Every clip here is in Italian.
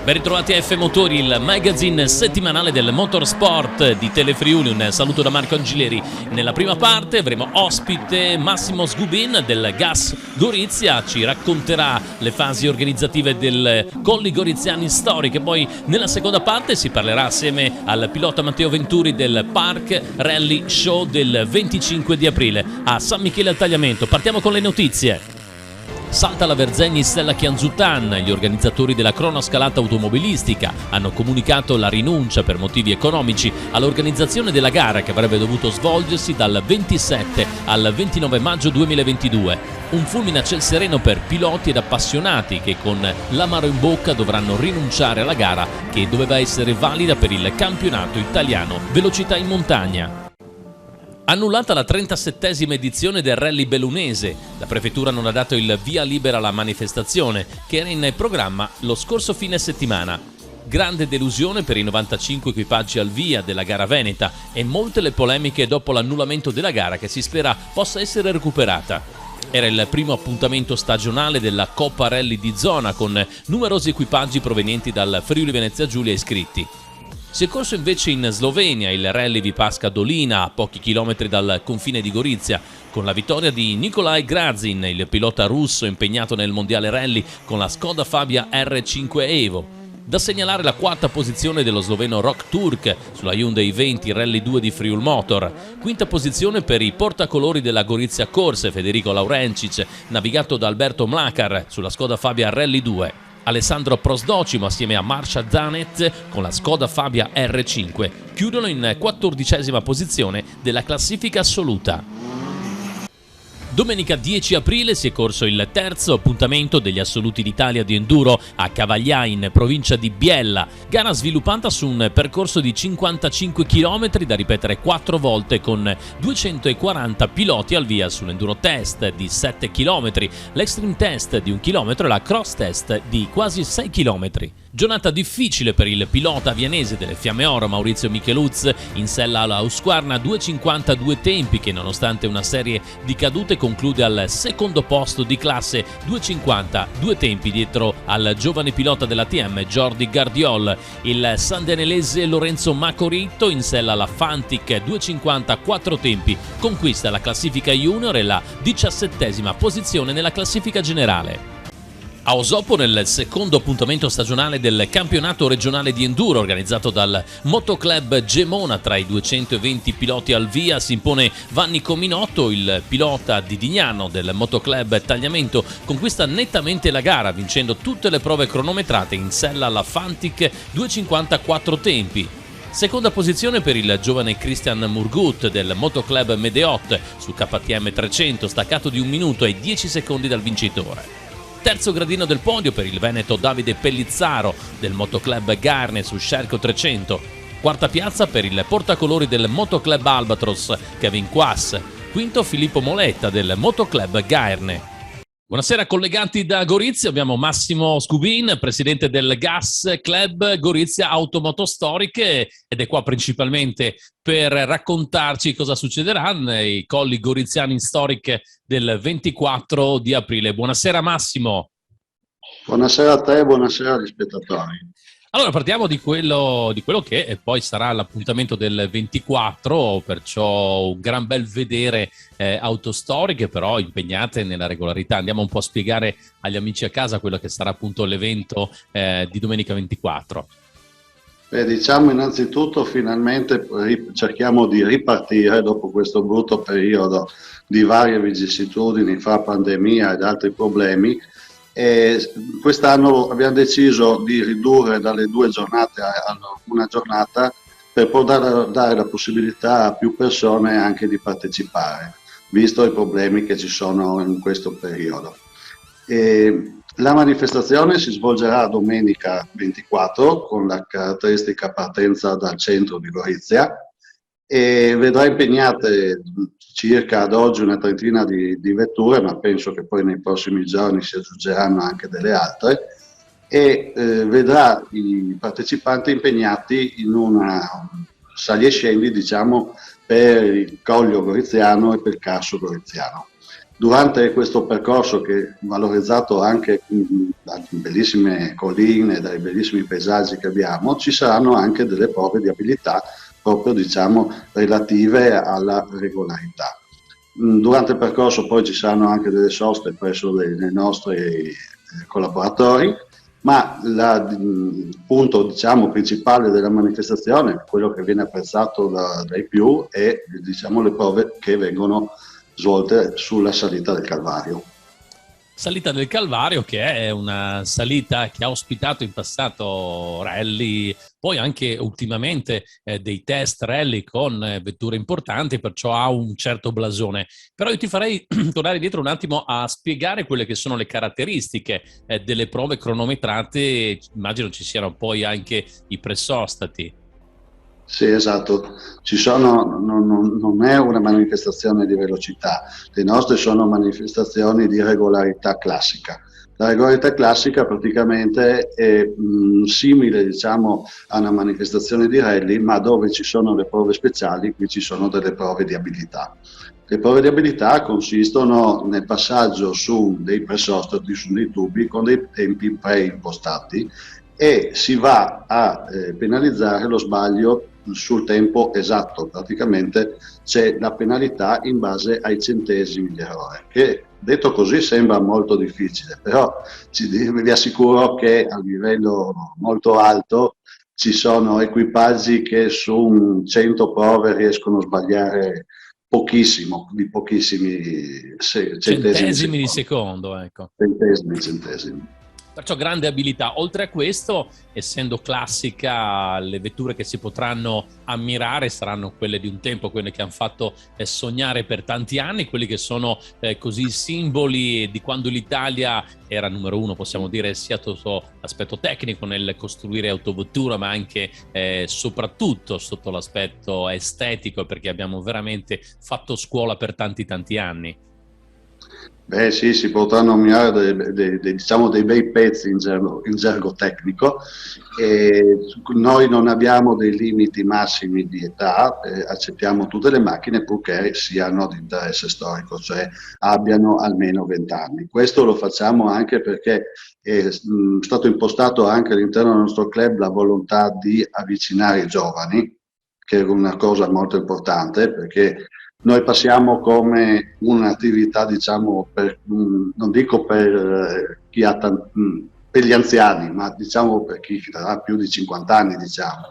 Ben ritrovati a F Motori, il magazine settimanale del motorsport di Telefriuli. Un saluto da Marco Angileri. Nella prima parte avremo ospite Massimo Sgubin del GAS Gorizia, ci racconterà le fasi organizzative del Colli Goriziani Storiche. Poi nella seconda parte si parlerà assieme al pilota Matteo Venturi del Park Rally Show del 25 di aprile a San Michele al Tagliamento. Partiamo con le notizie. Salta la Verzegni Stella Chianzutan. Gli organizzatori della cronoscalata automobilistica hanno comunicato la rinuncia per motivi economici all'organizzazione della gara che avrebbe dovuto svolgersi dal 27 al 29 maggio 2022. Un fulmine a ciel sereno per piloti ed appassionati che con l'amaro in bocca dovranno rinunciare alla gara che doveva essere valida per il campionato italiano velocità in montagna. Annullata la 37esima edizione del Rally Bellunese, la prefettura non ha dato il via libera alla manifestazione che era in programma lo scorso fine settimana. Grande delusione per i 95 equipaggi al via della gara veneta e molte le polemiche dopo l'annullamento della gara che si spera possa essere recuperata. Era il primo appuntamento stagionale della Coppa Rally di zona con numerosi equipaggi provenienti dal Friuli Venezia Giulia iscritti. Si è corso invece in Slovenia il Rally Vipasca Dolina, a pochi chilometri dal confine di Gorizia, con la vittoria di Nikolaj Grazin, il pilota russo impegnato nel mondiale rally con la Skoda Fabia R5 Evo. Da segnalare la quarta posizione dello sloveno Rok Turk sulla Hyundai 20 Rally 2 di Friul Motor. Quinta posizione per i portacolori della Gorizia Corse, Federico Laurencic, navigato da Alberto Mlakar sulla Skoda Fabia Rally 2. Alessandro Prosdocimo assieme a Marcia Zanet con la Skoda Fabia R5 chiudono in 14ª posizione della classifica assoluta. Domenica 10 aprile si è corso il terzo appuntamento degli Assoluti d'Italia di Enduro a Cavaglià in provincia di Biella, gara sviluppata su un percorso di 55 km da ripetere 4 volte con 240 piloti al via sull'Enduro Test di 7 km, l'Extreme Test di 1 km e la Cross Test di quasi 6 km. Giornata difficile per il pilota vianese delle Fiamme Oro Maurizio Micheluz in sella alla Husqvarna 2.52 tempi che nonostante una serie di cadute conclude al secondo posto di classe 2.50 tempi dietro al giovane pilota della TM Jordi Gardiol. Il sandenelese Lorenzo Macoritto in sella alla Fantic 2.50 tempi conquista la classifica junior e la 17ª posizione nella classifica generale. A Osopo, nel secondo appuntamento stagionale del campionato regionale di enduro organizzato dal Motoclub Gemona tra i 220 piloti al via, si impone Vanni Cominotto, il pilota di Dignano del Motoclub Tagliamento, conquista nettamente la gara vincendo tutte le prove cronometrate in sella alla Fantic 2.54 tempi. Seconda posizione per il giovane Christian Murgut del Motoclub Medeot su KTM 300, staccato di 1 minuto e 10 secondi dal vincitore. Terzo gradino del podio per il veneto Davide Pellizzaro del Motoclub Gaerne su Scerco 300. Quarta piazza per il portacolori del Motoclub Albatros Kevin Quass. Quinto Filippo Moletta del Motoclub Gaerne. Buonasera collegati da Gorizia, abbiamo Massimo Sgubin, presidente del GAS Club Gorizia Automotostoriche ed è qua principalmente per raccontarci cosa succederà nei Colli Goriziani Storiche del 24 di aprile. Buonasera Massimo. Buonasera a te e buonasera agli spettatori. Allora partiamo di quello che poi sarà l'appuntamento del 24, perciò un gran bel vedere autostoriche però impegnate nella regolarità. Andiamo un po' a spiegare agli amici a casa quello che sarà appunto l'evento di domenica 24. Beh, diciamo innanzitutto finalmente cerchiamo di ripartire dopo questo brutto periodo di varie vicissitudini fra pandemia ed altri problemi. E quest'anno abbiamo deciso di ridurre dalle 2 giornate a una giornata per poter dare la possibilità a più persone anche di partecipare, visto i problemi che ci sono in questo periodo. La manifestazione si svolgerà domenica 24 con la caratteristica partenza dal centro di Gorizia e vedrà impegnate circa ad oggi una trentina di vetture, ma penso che poi nei prossimi giorni si aggiungeranno anche delle altre e vedrà i partecipanti impegnati in una sali e scendi, diciamo, per il Collio Goriziano e per il Carso Goriziano. Durante questo percorso, che è valorizzato anche dalle bellissime colline, dai bellissimi paesaggi che abbiamo, ci saranno anche delle prove di abilità proprio diciamo relative alla regolarità. Durante il percorso poi ci saranno anche delle soste presso dei nostri collaboratori, ma il punto diciamo, principale della manifestazione, quello che viene apprezzato dai più, è diciamo, le prove che vengono svolte sulla salita del Calvario. Salita del Calvario, che è una salita che ha ospitato in passato rally, poi anche ultimamente dei test rally con vetture importanti, perciò ha un certo blasone. Però io ti farei tornare indietro un attimo a spiegare quelle che sono le caratteristiche delle prove cronometrate. Immagino ci siano poi anche i pressostati. Sì, esatto. Non è una manifestazione di velocità, le nostre sono manifestazioni di regolarità classica. La regolarità classica praticamente è simile, diciamo, a una manifestazione di rally, ma dove ci sono le prove speciali, qui ci sono delle prove di abilità. Le prove di abilità consistono nel passaggio su dei pressostati, su dei tubi con dei tempi preimpostati, e si va a penalizzare lo sbaglio sul tempo esatto. Praticamente c'è la penalità in base ai centesimi di errore, che detto così sembra molto difficile, però vi assicuro che a livello molto alto ci sono equipaggi che su 100 prove riescono a sbagliare pochissimo, di pochissimi Centesimi di secondo, ecco. Centesimi. Perciò grande abilità. Oltre a questo, essendo classica, le vetture che si potranno ammirare saranno quelle di un tempo, quelle che hanno fatto sognare per tanti anni, quelli che sono così simboli di quando l'Italia era numero uno, possiamo dire, sia sotto l'aspetto tecnico nel costruire autovetture, ma anche soprattutto sotto l'aspetto estetico, perché abbiamo veramente fatto scuola per tanti anni. Beh sì, si potranno ammirare diciamo dei bei pezzi in gergo tecnico. E noi non abbiamo dei limiti massimi di età, accettiamo tutte le macchine purché siano di interesse storico, cioè abbiano almeno 20 anni. Questo lo facciamo anche perché è stato impostato anche all'interno del nostro club la volontà di avvicinare i giovani, che è una cosa molto importante, perché noi passiamo come un'attività, diciamo, non dico per chi ha per gli anziani, ma diciamo per chi ha più di 50 anni, diciamo.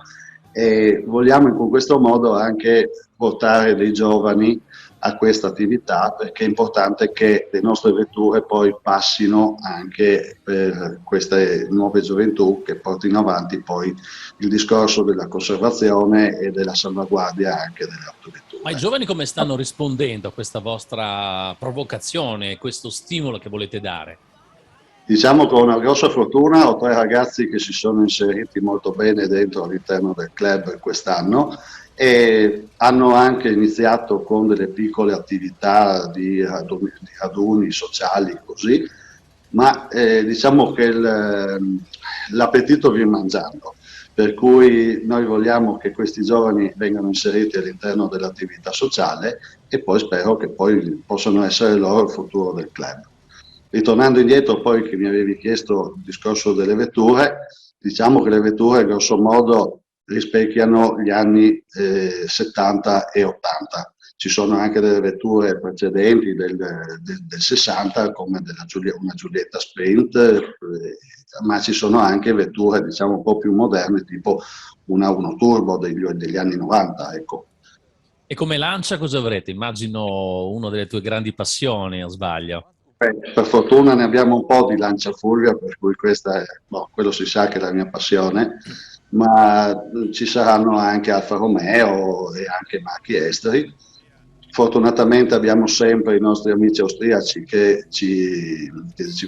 E vogliamo in questo modo anche portare dei giovani a questa attività, perché è importante che le nostre vetture poi passino anche per queste nuove gioventù, che portino avanti poi il discorso della conservazione e della salvaguardia anche delle autovetture. Ma i giovani come stanno rispondendo a questa vostra provocazione, questo stimolo che volete dare? Diciamo che ho una grossa fortuna, ho 3 ragazzi che si sono inseriti molto bene dentro all'interno del club quest'anno e hanno anche iniziato con delle piccole attività di raduni sociali così, ma diciamo che l'appetito viene mangiando, per cui noi vogliamo che questi giovani vengano inseriti all'interno dell'attività sociale e poi spero che poi possano essere loro il futuro del club. Ritornando indietro poi che mi avevi chiesto il discorso delle vetture, diciamo che le vetture grosso modo rispecchiano gli anni 70 e 80. Ci sono anche delle vetture precedenti del 60 come una Giulietta Sprint, ma ci sono anche vetture diciamo un po' più moderne tipo una Uno Turbo degli anni 90, ecco. E come Lancia cosa avrete? Immagino una delle tue grandi passioni, o sbaglio? Per fortuna ne abbiamo un po' di lanciafuria, per cui questa è, quello si sa che è la mia passione, ma ci saranno anche Alfa Romeo e anche marchi esteri. Fortunatamente abbiamo sempre i nostri amici austriaci che ci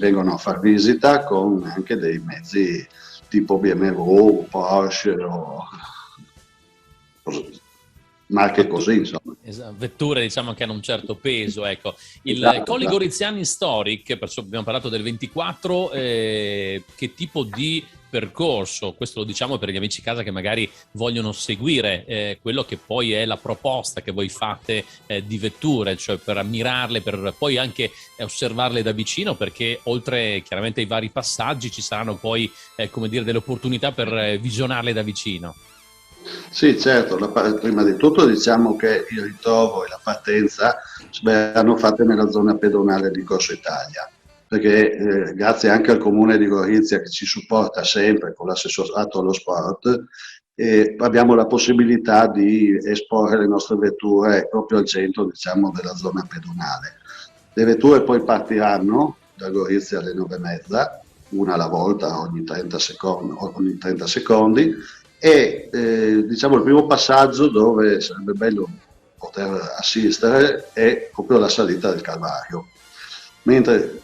vengono a far visita con anche dei mezzi tipo BMW, Porsche o marche così, insomma. Vetture diciamo che hanno un certo peso, ecco. Il Colli Esatto. Goriziani Historic, perciò abbiamo parlato del 24, che tipo di percorso. Questo lo diciamo per gli amici a casa che magari vogliono seguire quello che poi è la proposta che voi fate di vetture, cioè per ammirarle, per poi anche osservarle da vicino, perché oltre chiaramente ai vari passaggi ci saranno poi come dire delle opportunità per visionarle da vicino. Sì, certo, prima di tutto diciamo che il ritrovo e la partenza verranno fatte nella zona pedonale di Corso Italia, perché grazie anche al comune di Gorizia che ci supporta sempre con l'assessorato allo sport, abbiamo la possibilità di esporre le nostre vetture proprio al centro, diciamo, della zona pedonale. Le vetture poi partiranno da Gorizia alle 9:30, una alla volta ogni 30 secondi, e diciamo il primo passaggio dove sarebbe bello poter assistere è proprio la salita del Calvario, mentre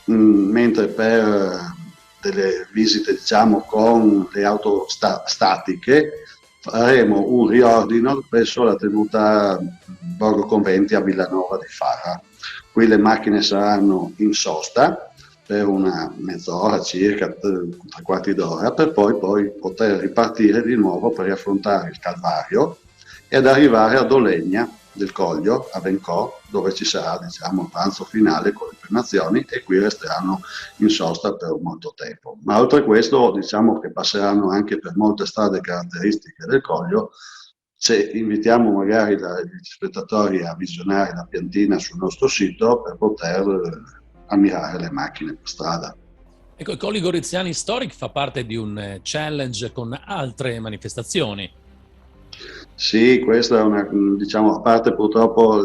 per delle visite diciamo con le auto statiche faremo un riordino presso la tenuta Borgo Conventi a Villanova di Fara. Qui le macchine saranno in sosta per una mezz'ora circa, 3/4 d'ora, per poi poter ripartire di nuovo per riaffrontare il Calvario ed arrivare a Dolegna del Coglio, a Bencò, dove ci sarà diciamo un pranzo finale con le premiazioni, e qui resteranno in sosta per molto tempo. Ma oltre a questo diciamo che passeranno anche per molte strade caratteristiche del Coglio. Invitiamo magari gli spettatori a visionare la piantina sul nostro sito per poter ammirare le macchine per strada. Ecco, i Colli Goriziani Historic fa parte di un challenge con altre manifestazioni. Sì, questa è una, diciamo, a parte purtroppo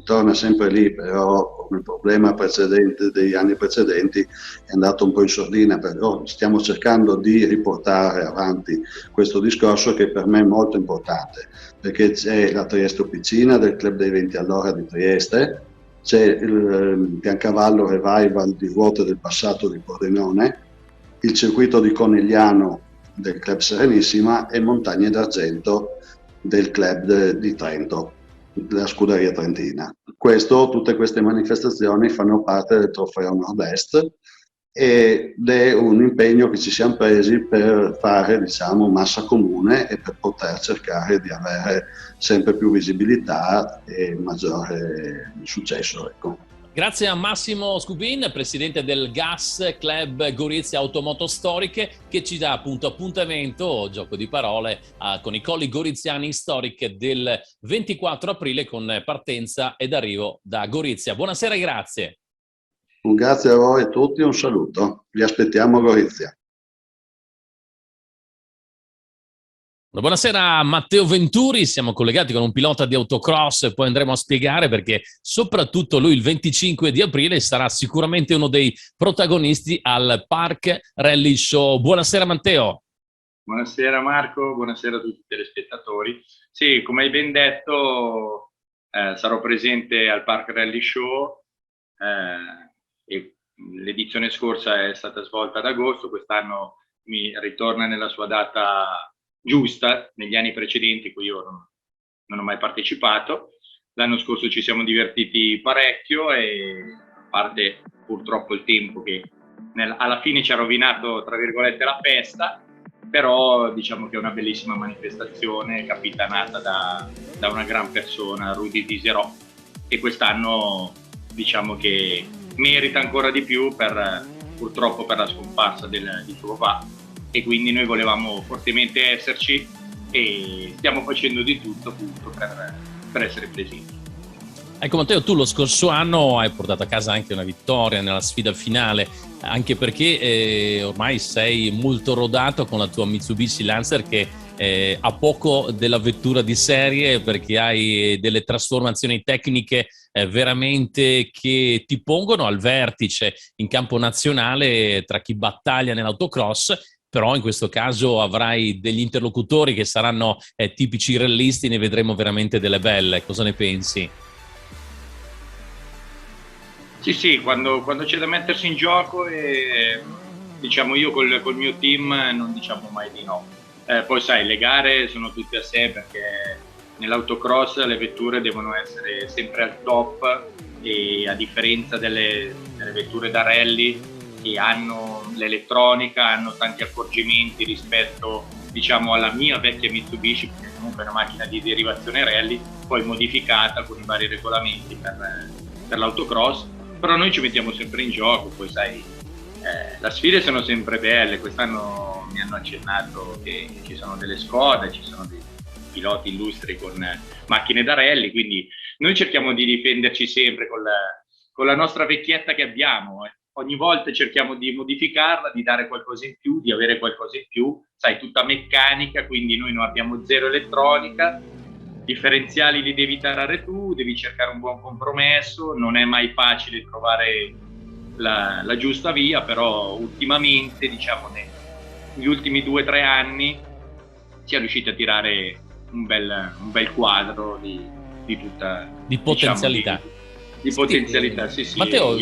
torna sempre lì, però come problema precedente degli anni precedenti è andato un po' in sordina, però stiamo cercando di riportare avanti questo discorso che per me è molto importante, perché c'è la Trieste Piscina del Club dei 20 all'ora di Trieste, c'è il Biancavallo Revival di Ruote del Passato di Pordenone, il circuito di Conegliano del Club Serenissima e Montagne d'Argento del Club di Trento, della Scuderia Trentina. Tutte queste manifestazioni fanno parte del Trofeo Nord-Est ed è un impegno che ci siamo presi per fare, diciamo, massa comune e per poter cercare di avere sempre più visibilità e maggiore successo. Ecco. Grazie a Massimo Scubin, presidente del GAS Club Gorizia Automoto Storiche, che ci dà appunto appuntamento, gioco di parole, con i Colli Goriziani Historic del 24 aprile con partenza ed arrivo da Gorizia. Buonasera e grazie. Grazie a voi tutti, un saluto. Vi aspettiamo a Gorizia. Buonasera a Matteo Venturi, siamo collegati con un pilota di autocross e poi andremo a spiegare perché soprattutto lui il 25 di aprile sarà sicuramente uno dei protagonisti al Park Rally Show. Buonasera Matteo. Buonasera Marco, buonasera a tutti i telespettatori. Sì, come hai ben detto sarò presente al Park Rally Show e l'edizione scorsa è stata svolta ad agosto, quest'anno mi ritorna nella sua data giusta. Negli anni precedenti cui io non ho mai partecipato. L'anno scorso ci siamo divertiti parecchio e a parte purtroppo il tempo che alla fine ci ha rovinato tra virgolette la festa, però diciamo che è una bellissima manifestazione capitanata da una gran persona, Rudy Diserò, e quest'anno diciamo che merita ancora di più purtroppo per la scomparsa di suo papà, e quindi noi volevamo fortemente esserci e stiamo facendo di tutto appunto per essere presenti. Ecco Matteo, tu lo scorso anno hai portato a casa anche una vittoria nella sfida finale, anche perché ormai sei molto rodato con la tua Mitsubishi Lancer che ha poco della vettura di serie, perché hai delle trasformazioni tecniche veramente che ti pongono al vertice in campo nazionale tra chi battaglia nell'autocross. Però in questo caso avrai degli interlocutori che saranno tipici rallisti, ne vedremo veramente delle belle. Cosa ne pensi? Sì, quando c'è da mettersi in gioco, diciamo io col mio team non diciamo mai di no. Poi sai, le gare sono tutte a sé, perché nell'autocross le vetture devono essere sempre al top, e a differenza delle vetture da rally che hanno l'elettronica, hanno tanti accorgimenti rispetto, diciamo, alla mia vecchia Mitsubishi, perché comunque è una macchina di derivazione rally, poi modificata con i vari regolamenti per l'autocross, però noi ci mettiamo sempre in gioco, poi sai, le sfide sono sempre belle. Quest'anno mi hanno accennato che ci sono delle Skoda, ci sono dei piloti illustri con macchine da rally, quindi noi cerchiamo di difenderci sempre con la nostra vecchietta che abbiamo. Ogni volta cerchiamo di modificarla, di dare qualcosa in più, di avere qualcosa in più, sai, tutta meccanica, quindi noi non abbiamo zero elettronica, differenziali li devi tarare tu, devi cercare un buon compromesso, non è mai facile trovare la giusta via, però ultimamente, diciamo, negli ultimi 2 o 3 anni si è riusciti a tirare un bel quadro di tutta, di potenzialità. Diciamo, di potenzialità, sì. Matteo,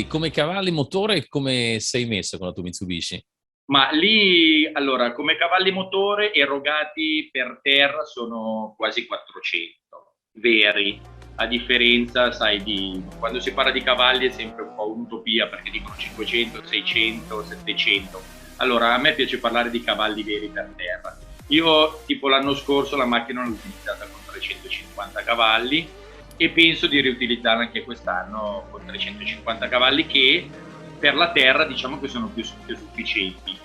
come cavalli motore, come sei messo con la tua Mitsubishi? Ma lì, allora, come cavalli motore erogati per terra sono quasi 400 veri, a differenza, sai, quando si parla di cavalli è sempre un po' un'utopia, perché dicono 500, 600, 700. Allora, a me piace parlare di cavalli veri per terra. Io, tipo l'anno scorso, la macchina l'ho utilizzata con 350 cavalli e penso di riutilizzarla anche quest'anno con 350 cavalli, che per la terra diciamo che sono più sufficienti.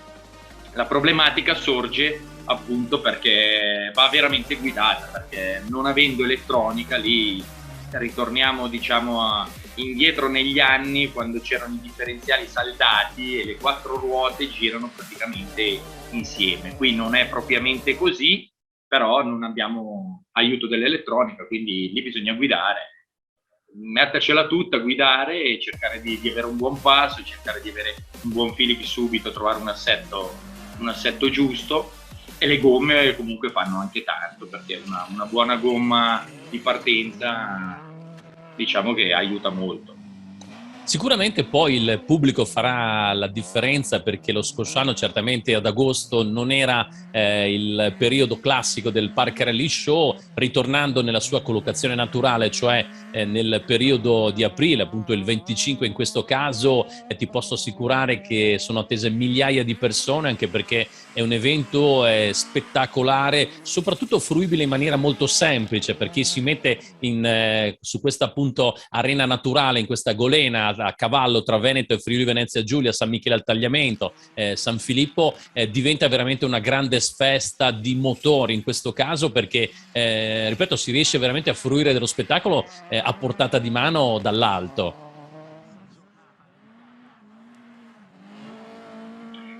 La problematica sorge appunto perché va veramente guidata, perché non avendo elettronica lì ritorniamo, diciamo, indietro negli anni, quando c'erano i differenziali saldati e le 4 ruote girano praticamente insieme. Qui non è propriamente così, però non abbiamo aiuto dell'elettronica, quindi lì bisogna guidare, mettercela tutta, guidare e cercare di avere un buon passo, cercare di avere un buon feeling subito, trovare un assetto giusto. E le gomme comunque fanno anche tanto, perché una buona gomma di partenza, diciamo che aiuta molto. Sicuramente poi il pubblico farà la differenza, perché lo scorso anno certamente ad agosto non era il periodo classico del Park Rally Show, ritornando nella sua collocazione naturale, cioè nel periodo di aprile, appunto il 25 in questo caso, ti posso assicurare che sono attese migliaia di persone, anche perché è un evento spettacolare, soprattutto fruibile in maniera molto semplice per chi si mette su questa appunto arena naturale, in questa golena a cavallo tra Veneto e Friuli Venezia Giulia, San Michele al Tagliamento, San Filippo. Diventa veramente una grande festa di motori in questo caso, perché ripeto, si riesce veramente a fruire dello spettacolo a portata di mano dall'alto.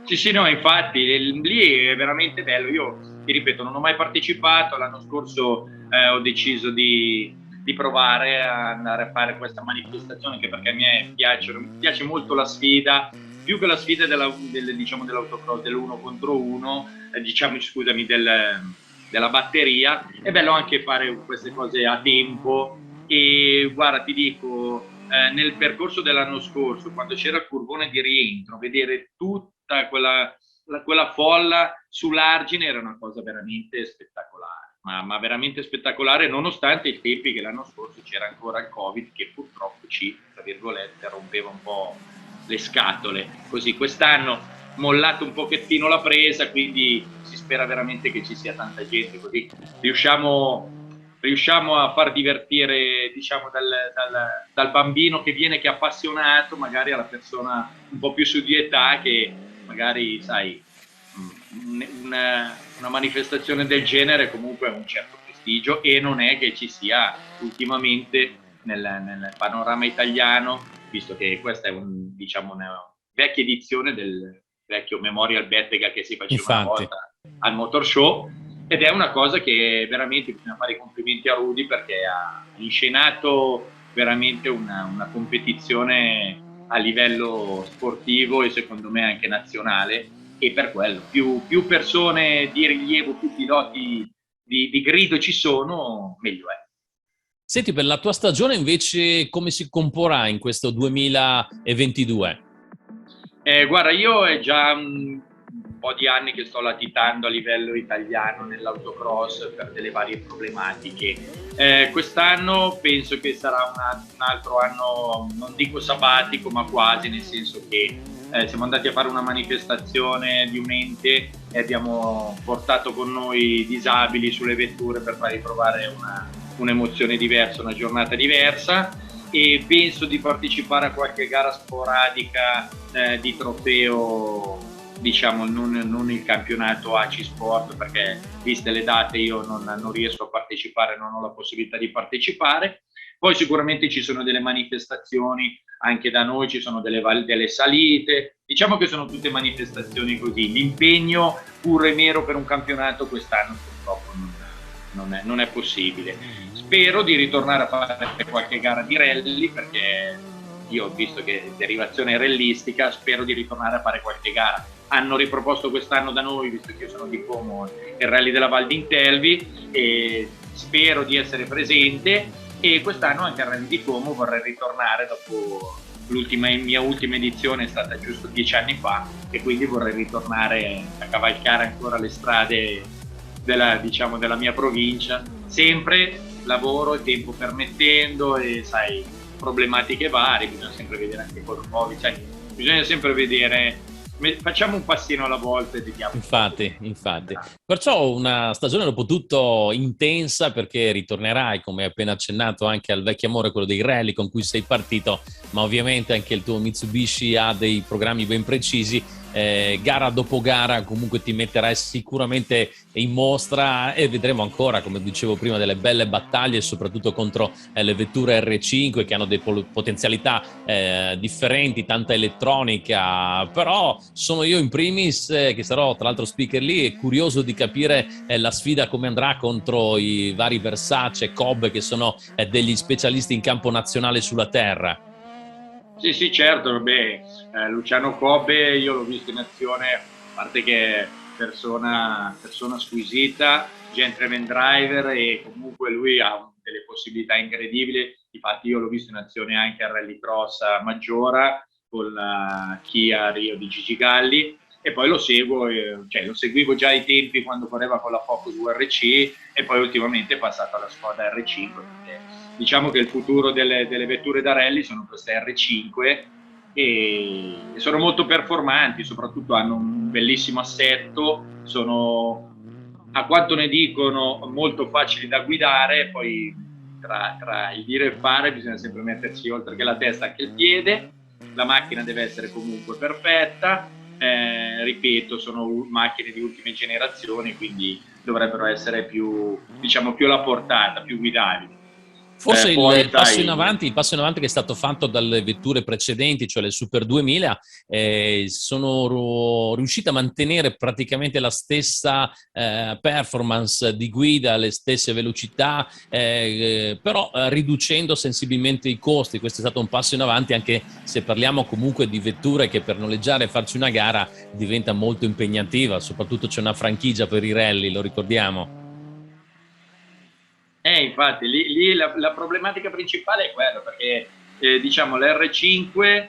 Sì, no, infatti lì è veramente bello. Io ti ripeto, non ho mai partecipato. L'anno scorso ho deciso di provare a andare a fare questa manifestazione, che perché a me piace molto la sfida, più che la sfida diciamo, dell'autocross, dell'1 contro 1, diciamo, scusami, della batteria. È bello anche fare queste cose a tempo. E guarda, ti dico, nel percorso dell'anno scorso, quando c'era il curvone di rientro, vedere tutta quella folla sull'argine era una cosa veramente spettacolare, ma veramente spettacolare, nonostante i tempi che l'anno scorso c'era ancora il Covid, che purtroppo tra virgolette, rompeva un po' le scatole. Così quest'anno mollato un pochettino la presa, quindi si spera veramente che ci sia tanta gente, così riusciamo a far divertire, diciamo, dal bambino che viene, che è appassionato, magari alla persona un po' più su di età, che magari, sai, una manifestazione del genere comunque ha un certo prestigio, e non è che ci sia ultimamente nel panorama italiano, visto che questa è diciamo, una vecchia edizione del vecchio Memorial Bettega che si faceva una volta al Motor Show. Ed è una cosa che veramente bisogna fare i complimenti a Rudy, perché ha inscenato veramente una competizione a livello sportivo e secondo me anche nazionale, e per quello più persone di rilievo, più piloti di grido ci sono, meglio è. Senti, per la tua stagione invece come si comporrà in questo 2022? Guarda, io è già po' di anni che sto latitando a livello italiano nell'autocross per delle varie problematiche. Quest'anno penso che sarà un altro anno, non dico sabbatico, ma quasi, nel senso che siamo andati a fare una manifestazione di un ente e abbiamo portato con noi disabili sulle vetture per fargli provare un'emozione diversa, una giornata diversa, e penso di partecipare a qualche gara sporadica di trofeo, diciamo non il campionato ACI Sport, perché viste le date io non riesco a partecipare, non ho la possibilità di partecipare. Poi sicuramente ci sono delle manifestazioni anche da noi, ci sono delle salite, diciamo che sono tutte manifestazioni così. L'impegno puro e nero per un campionato quest'anno purtroppo non è possibile. Spero di ritornare a fare qualche gara di rally, perché io ho visto che derivazione rallistica, spero di ritornare a fare qualche gara. Hanno riproposto quest'anno da noi, visto che io sono di Como, il rally della Val d'Intelvi, e spero di essere presente. E quest'anno anche al Rally di Como vorrei ritornare, dopo mia ultima edizione è stata giusto 10 anni fa, e quindi vorrei ritornare a cavalcare ancora le strade della mia provincia, sempre lavoro, tempo permettendo, e sai, problematiche varie, bisogna sempre vedere anche col Covid, cioè, bisogna sempre vedere. Facciamo un passino alla volta e vediamo. Infatti. Perciò una stagione dopo tutto intensa, perché ritornerai, come hai appena accennato, anche al vecchio amore, quello dei rally con cui sei partito, ma ovviamente anche il tuo Mitsubishi ha dei programmi ben precisi. Gara dopo gara comunque ti metterai sicuramente in mostra, e vedremo ancora, come dicevo prima, delle belle battaglie, soprattutto contro le vetture R5, che hanno delle potenzialità differenti, tanta elettronica. Però sono io in primis, che sarò tra l'altro speaker lì, e curioso di capire la sfida come andrà contro i vari Versace, Cobb, che sono degli specialisti in campo nazionale sulla terra. Sì, certo, vabbè, Luciano Cobbe io l'ho visto in azione, a parte che è persona squisita, gentleman driver, e comunque lui ha delle possibilità incredibili. Infatti io l'ho visto in azione anche al Rallycross a Maggiora con la Kia Rio di Gigi Galli, e poi lo seguo, lo seguivo già ai tempi quando correva con la Focus URC, e poi ultimamente è passato alla Skoda R5, perché diciamo che il futuro delle vetture da rally sono queste R5, e sono molto performanti, soprattutto hanno un bellissimo assetto, sono, a quanto ne dicono, molto facili da guidare. Poi tra il dire e il fare bisogna sempre metterci, oltre che la testa, anche il piede. La macchina deve essere comunque perfetta, ripeto, sono macchine di ultime generazioni, quindi dovrebbero essere più alla portata, più guidabili. Forse il passo in avanti che è stato fatto dalle vetture precedenti, cioè le Super 2000, sono riuscite a mantenere praticamente la stessa performance di guida, le stesse velocità, però riducendo sensibilmente i costi. Questo è stato un passo in avanti, anche se parliamo comunque di vetture che per noleggiare e farci una gara diventa molto impegnativa, soprattutto c'è una franchigia per i rally, lo ricordiamo. Infatti lì la problematica principale è quella, perché diciamo l'R5,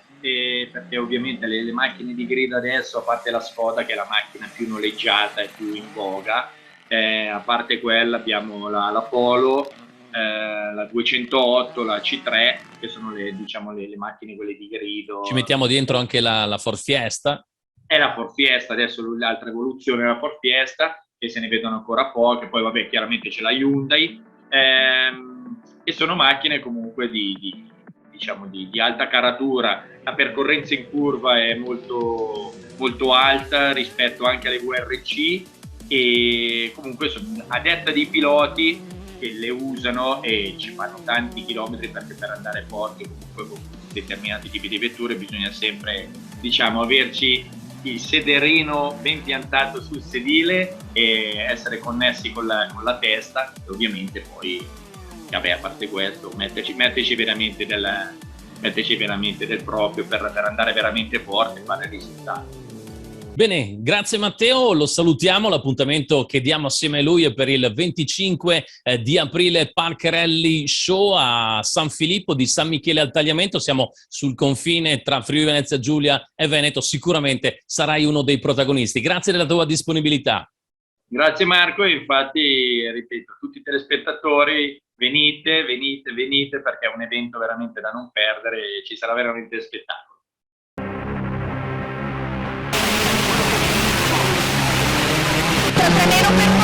perché ovviamente le macchine di grida adesso, a parte la Skoda che è la macchina più noleggiata e più in voga, a parte quella abbiamo la Polo, la 208, la C3, che sono le macchine quelle di grido. Ci mettiamo dentro anche la Ford Fiesta. È la Ford Fiesta, adesso l'altra evoluzione è la Ford Fiesta, che se ne vedono ancora poche. Poi vabbè, chiaramente c'è la Hyundai, e sono macchine comunque di alta caratura. La percorrenza in curva è molto, molto alta rispetto anche alle VRC, e comunque a detta dei piloti che le usano e ci fanno tanti chilometri, perché per andare forti comunque con determinati tipi di vetture bisogna sempre averci il sederino ben piantato sul sedile e essere connessi con la testa, e ovviamente poi, vabbè, a parte questo, metterci veramente del proprio per andare veramente forte e fare risultati. Bene, grazie Matteo, lo salutiamo, l'appuntamento che diamo assieme a lui è per il 25 di aprile Park Rally Show a San Filippo di San Michele al Tagliamento, siamo sul confine tra Friuli Venezia Giulia e Veneto, sicuramente sarai uno dei protagonisti, grazie della tua disponibilità. Grazie Marco, e infatti ripeto a tutti i telespettatori, venite perché è un evento veramente da non perdere e ci sarà veramente spettacolo. Nero per